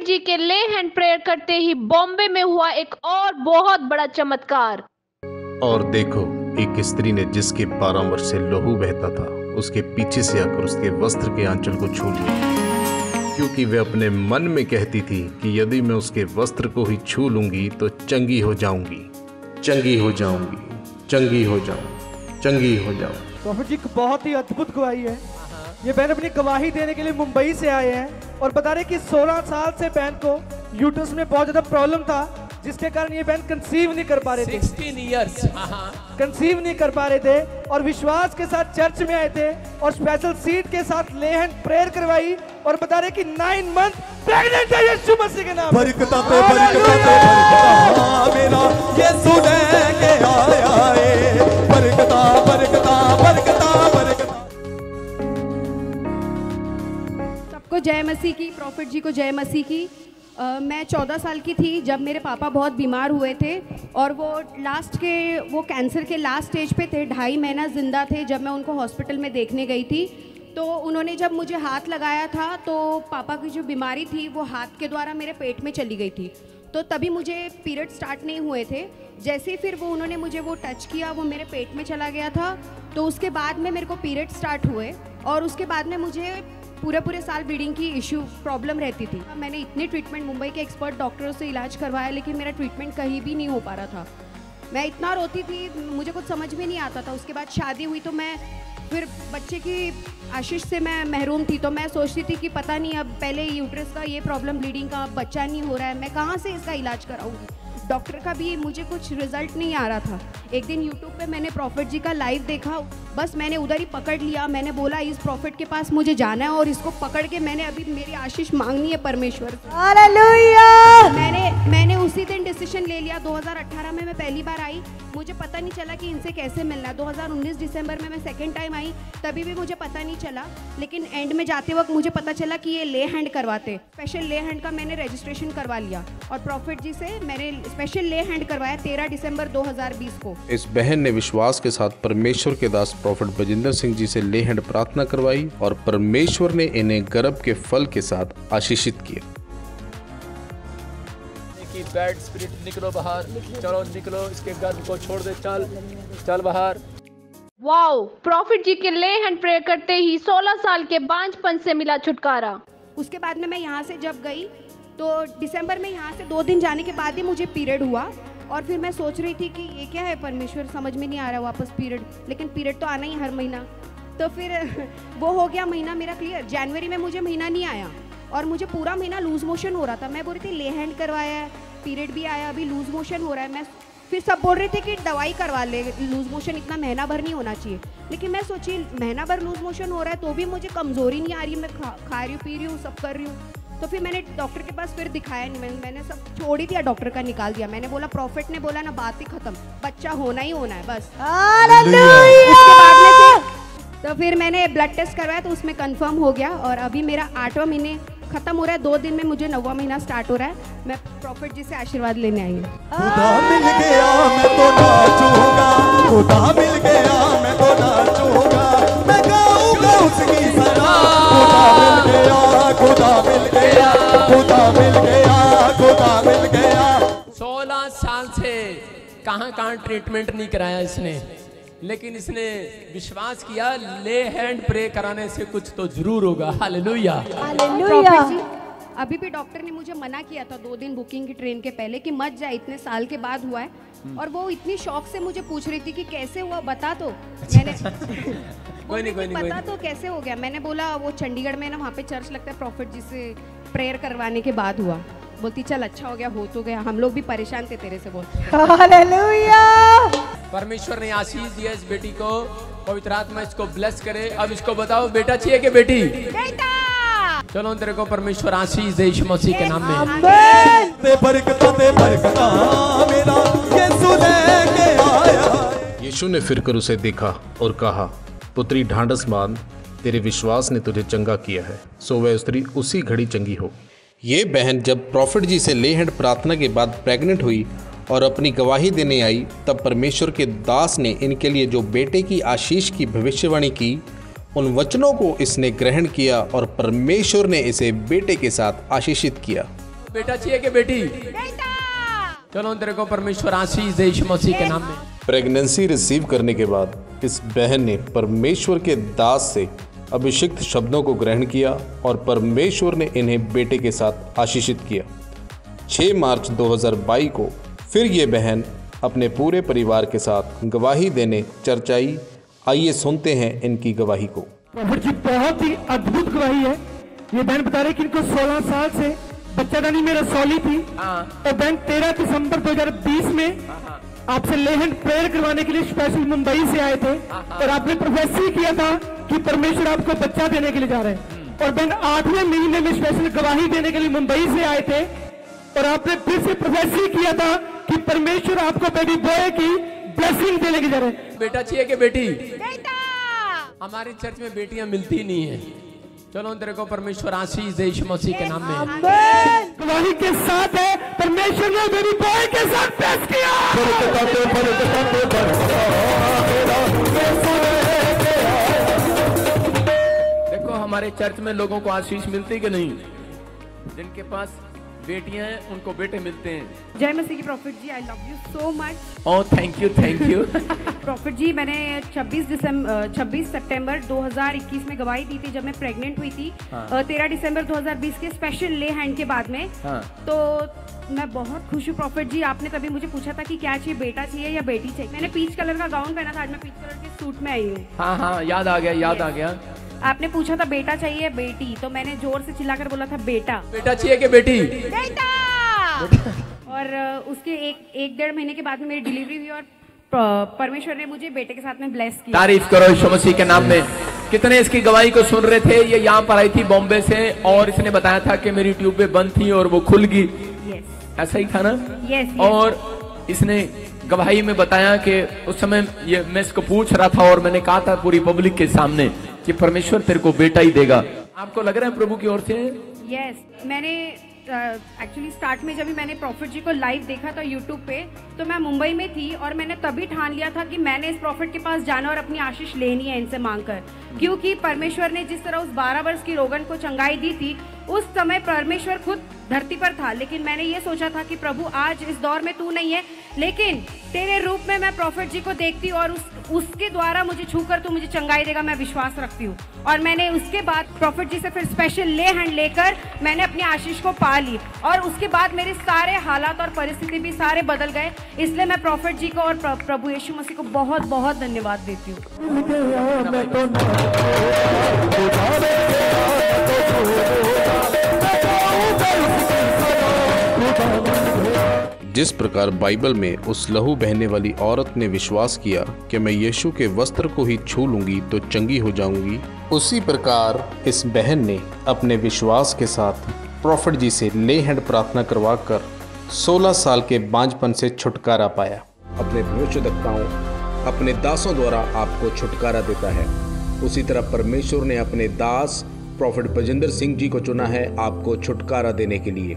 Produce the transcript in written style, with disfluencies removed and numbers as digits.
जी के ले hand prayer करते ही बॉम्बे में हुआ एक और बहुत बड़ा चमत्कार। और देखो, एक स्त्री ने जिसके 12 वर्ष से लहू बहता था, उसके पीछे से आकर उसके वस्त्र के आंचल को छू लिया, क्योंकि वह अपने मन में कहती थी कि यदि मैं उसके वस्त्र को ही छू लूंगी तो चंगी हो जाऊंगी, चंगी हो जाऊंगी, चंगी हो जाऊं, चंगी हो जाऊं। प्रॉफिट जी बहुत ही अद्भुत गवाही है। ये बहन अपनी गवाही देने के लिए मुंबई से आए हैं और बता रहे कि 16 साल से बहन को यूट्रस में बहुत ज्यादा प्रॉब्लम था, जिसके कारण ये बहन कंसीव नहीं कर पा रहे थे। 16 इयर्स कंसीव नहीं कर पा रहे थे और विश्वास के साथ चर्च में आए थे और स्पेशल सीट के साथ ले हैंड प्रेयर करवाई और बता रहे कि 9 मंथ प्रेग्नेंट है यीशु मसीह के नाम। बरकता पे बरकता मेरा यीशु लेके आया है, बरकता बरकता बरकता बरकता। सबको जय मसीह की, प्रॉफिट जी को जय मसीह की। मैं 14 साल की थी जब मेरे पापा बहुत बीमार हुए थे और वो कैंसर के लास्ट स्टेज पे थे। 2.5 महीना ज़िंदा थे जब मैं उनको हॉस्पिटल में देखने गई थी। तो उन्होंने जब मुझे हाथ लगाया था तो पापा की जो बीमारी थी वो हाथ के द्वारा मेरे पेट में चली गई थी। तो तभी मुझे पीरियड स्टार्ट नहीं हुए थे। जैसे फिर उन्होंने मुझे वो टच किया, वो मेरे पेट में चला गया था। तो उसके बाद में मेरे को पीरियड स्टार्ट हुए और उसके बाद में मुझे पूरे साल ब्लीडिंग की इशू प्रॉब्लम रहती थी। मैंने इतने ट्रीटमेंट मुंबई के एक्सपर्ट डॉक्टरों से इलाज करवाया, लेकिन मेरा ट्रीटमेंट कहीं भी नहीं हो पा रहा था। मैं इतना रोती थी, मुझे कुछ समझ में नहीं आता था। उसके बाद शादी हुई तो मैं फिर बच्चे की आशीष से मैं महरूम थी। तो मैं सोचती थी कि पता नहीं, अब पहले यूट्रस का ये प्रॉब्लम ब्लीडिंग का, अब बच्चा नहीं हो रहा है, मैं कहाँ से इसका इलाज कराऊंगी। डॉक्टर का भी मुझे कुछ रिजल्ट नहीं आ रहा था। एक दिन यूट्यूब पे मैंने प्रॉफिट जी का लाइव देखा, बस मैंने उधर ही पकड़ लिया। मैंने बोला इस प्रॉफिट के पास मुझे जाना है और इसको पकड़ के मैंने अभी मेरी आशीष मांगनी है परमेश्वर से। हालेलुया। मैंने उसी दिन डिसीजन ले लिया। 2018 में मैं पहली बार आई, मुझे पता नहीं चला कि इनसे कैसे मिलना। 2019 दिसंबर में मैं सेकेंड टाइम आई, तभी भी मुझे पता नहीं चला। लेकिन एंड में जाते वक्त मुझे पता चला कि ये ले हैंड करवाते। स्पेशल ले हैंड का मैंने रजिस्ट्रेशन करवा लिया और प्रॉफिट जी से मैंने स्पेशल ले हैंड करवाया 13 दिसंबर 2020 को। इस बहन ने विश्वास के साथ परमेश्वर के दास प्रॉफिट बजिंदर सिंह जी से ले हैंड प्रार्थना करवाई और परमेश्वर ने इन्हें गर्भ के फल के साथ आशीषित किया। बैड स्पिरिट निकलो बाहर, चलो निकलो, इसके गर्भ को छोड़ दे, चल बाहर। वाओ, प्रॉफिट जी के ले हैंड प्रेयर करते ही 16 साल के बांझपन से मिला छुटकारा। उसके बाद में मैं यहाँ से जब गई तो दिसंबर में यहाँ से 2 दिन जाने के बाद ही मुझे पीरियड हुआ और फिर मैं सोच रही थी कि ये क्या है परमेश्वर, समझ में नहीं आ रहा वापस पीरियड, लेकिन पीरियड तो आना ही हर महीना। तो फिर वो हो गया महीना मेरा क्लियर। जनवरी में मुझे महीना नहीं आया और मुझे पूरा महीना लूज मोशन हो रहा था। मैं बोल रही थी ले हैंड करवाया है, पीरियड भी आया, अभी लूज मोशन हो रहा है। मैं फिर सब बोल रहे थे कि दवाई करवा ले, लूज मोशन इतना महीना भर नहीं होना चाहिए। लेकिन मैं सोची महीना भर लूज मोशन हो रहा है तो भी मुझे कमजोरी नहीं आ रही, मैं खा रही हूँ, पी रही हूँ, सब कर रही हूँ। तो फिर मैंने डॉक्टर के पास फिर दिखाया नहीं, मैंने सब छोड़ ही दिया, डॉक्टर का निकाल दिया। मैंने बोला प्रॉफिट ने बोला ना, बात ही खत्म, बच्चा होना ही होना है बस। उसके बाद में तो फिर मैंने ब्लड टेस्ट करवाया तो उसमें कंफर्म हो गया और अभी मेरा 8वां महीने खत्म हो रहा है। 2 दिन में मुझे 9वां महीना स्टार्ट हो रहा है। मैं प्रॉफिट जी से आशीर्वाद लेने आई हूँ। खुदा मिल गया मैं तो नाचूंगा, खुदा मिल गया मैं तो नाचूंगा, मैं गाऊंगा उसकी सलाह। खुदा मिल गया, खुदा मिल गया, खुदा मिल गया, खुदा मिल गया। 16 साल से कहाँ ट्रीटमेंट नहीं कराया इसने, लेकिन इसने विश्वास किया ले हैंड प्रे कराने से कुछ तो जरूर होगा। Hallelujah, hallelujah. अभी भी डॉक्टर ने मुझे मना किया था 2 दिन बुकिंग की ट्रेन के पहले कि मत जा, इतने साल के बाद हुआ है। और वो इतनी शौक से मुझे पूछ रही थी कि कैसे हुआ बता तो। मैंने कोई नहीं बता तो कैसे हो गया। मैंने बोला वो चंडीगढ़ में ना वहाँ पे चर्च लगता है, प्रॉफिट जी से प्रेयर करवाने के बाद हुआ। बोलती चल अच्छा हो गया, हो तो गया, हम लोग भी परेशान थे तेरे से। बोल हालेलुया। परमेश्वर ने आशीष दिया इस बेटी को, पवित्र आत्मा इसको ब्लेस करे। अब इसको बताओ बेटा चाहिए कि बेटी? बेटा। चलो तेरे को परमेश्वर आशीष दे यीशु मसीह के नाम में। आमीन। ते बरकता मेरा यीशु लेके आया। यीशु ने फिरकर उसे देखा और कहा, पुत्री ढांढस बांध, तेरे विश्वास ने तुझे चंगा किया है। सो वह स्त्री उसी घड़ी चंगी हो। ये बहन जब प्रॉफिट जी से ले हैंड प्रार्थना के बाद प्रेग्नेंट हुई और अपनी गवाही देने आई, तब परमेश्वर के दास ने इनके लिए जो बेटे की आशीष की भविष्यवाणी की, उन वचनों को इसने ग्रहण किया और परमेश्वर ने इसे बेटे के साथ आशीषित किया। बेटा चाहिए कि बेटी? चलो तेरे को परमेश्वर आशीष दे यीशु मसीह के नाम में। प्रेगनेंसी रिसीव करने के बाद इस बहन ने परमेश्वर के दास से अभिषिक्त शब्दों को ग्रहण किया और परमेश्वर ने इन्हें बेटे के साथ आशीषित किया। 6 मार्च 2022 को फिर ये बहन अपने पूरे परिवार के साथ गवाही देने चर्च आई। आइए सुनते हैं इनकी गवाही को। प्रॉफिट जी बहुत ही अद्भुत गवाही है। ये बहन बता रही कि इनको 16 साल से बच्चादानी में रसौली थी और बहन 13 दिसंबर 2020 में आपसे ले हैंड प्रेयर करवाने के लिए स्पेशल मुंबई से आए थे और आपने प्रोफेसी किया था कि परमेश्वर आपको बच्चा देने के लिए जा रहे हैं। और बहन 8वें महीने में स्पेशल गवाही देने के लिए मुंबई से आए थे और आपने फिर से प्रोफेसी किया था कि परमेश्वर आपको बेटी बॉय की ब्लेसिंग देने के जा रहे हैं। बेटा चाहिए कि बेटी? हमारी चर्च में बेटियां मिलती नहीं है। चलो तेरे को परमेश्वर आशीष दे यीशु मसीह के नाम में। गवाही के साथ है परमेश्वर ने बेटी बॉय के साथ ब्लेस किया। देखो हमारे चर्च में लोगों को आशीष मिलती कि नहीं? जिनके पास बेटियां हैं उनको बेटे मिलते हैं। जय मसीह की प्रॉफिट जी, I love you so much. Oh thank you. Prophet जी मैंने 26 सितंबर 2021 में गवाही दी थी जब मैं प्रेग्नेंट हुई थी। 13 दिसंबर 2020 के स्पेशल ले हैंड के बाद में। तो मैं बहुत खुश हूँ प्रॉफिट जी। आपने तभी मुझे पूछा था कि क्या चाहिए, बेटा चाहिए या बेटी चाहिए। मैंने पीच कलर का गाउन पहना था, आज मैं पीच कलर के सूट में आई हूँ। हाँ याद आ गया। आपने पूछा था बेटा चाहिए या बेटी, तो मैंने जोर से चिल्लाकर बोला था बेटा। बेटा चाहिए कि बेटी? और उसके एक 1.5 महीने के बाद में मेरी डिलीवरी हुई और परमेश्वर ने मुझे बेटे के साथ में ब्लेस किया। तारीफ करो यीशु मसीह के नाम में। कितने इसकी गवाही को सुन रहे थे? ये यहाँ पर आई थी बॉम्बे से और इसने बताया था कि मेरी ट्यूब बंद थी और वो खुल गई। ऐसा ही था ना? यस। और इसने गवाही में बताया कि उस समय ये मैं इसको पूछ रहा था और मैंने कहा था पूरी पब्लिक के सामने कि परमेश्वर तेरे को बेटा ही देगा। आपको लग रहा है प्रभु की ओर से? यस। मैंने एक्चुअली स्टार्ट में जब भी मैंने प्रॉफिट जी को लाइव देखा था यूट्यूब पे, तो मैं मुंबई में थी और मैंने तभी ठान लिया था कि मैंने इस प्रॉफिट के पास जाना और अपनी आशीष लेनी है इनसे मांगकर। क्योंकि परमेश्वर ने जिस तरह उस 12 वर्ष की रोगन को चंगाई दी थी, उस समय परमेश्वर खुद धरती पर था। लेकिन मैंने ये सोचा था कि प्रभु आज इस दौर में तू नहीं है, लेकिन तेरे रूप में मैं प्रॉफिट जी को देखती हूँ और उसके द्वारा मुझे छूकर तू मुझे चंगाई देगा, मैं विश्वास रखती हूँ। और मैंने उसके बाद प्रॉफिट जी से फिर स्पेशल ले हैंड लेकर मैंने अपनी आशीष को पा ली और उसके बाद मेरे सारे हालात और परिस्थिति भी सारे बदल गए। इसलिए मैं प्रॉफिट जी को और प्रभु यीशु मसीह को बहुत बहुत धन्यवाद देती हूँ। जिस प्रकार बाइबल में उस लहू बहने वाली औरत ने विश्वास किया कि मैं यीशु के वस्त्र को ही छू लूंगी तो चंगी हो जाऊंगी, उसी प्रकार इस बहन ने अपने विश्वास के साथ प्रॉफिट जी से ले हैंड प्रार्थना करवाकर 16 साल के बांझपन से छुटकारा पाया। अपने भविष्यद्वक्ताओं, अपने दासों द्वारा आपको छुटकारा देता है। उसी तरह परमेश्वर ने अपने दास प्रॉफिट बजिंदर सिंह जी को चुना है आपको छुटकारा देने के लिए।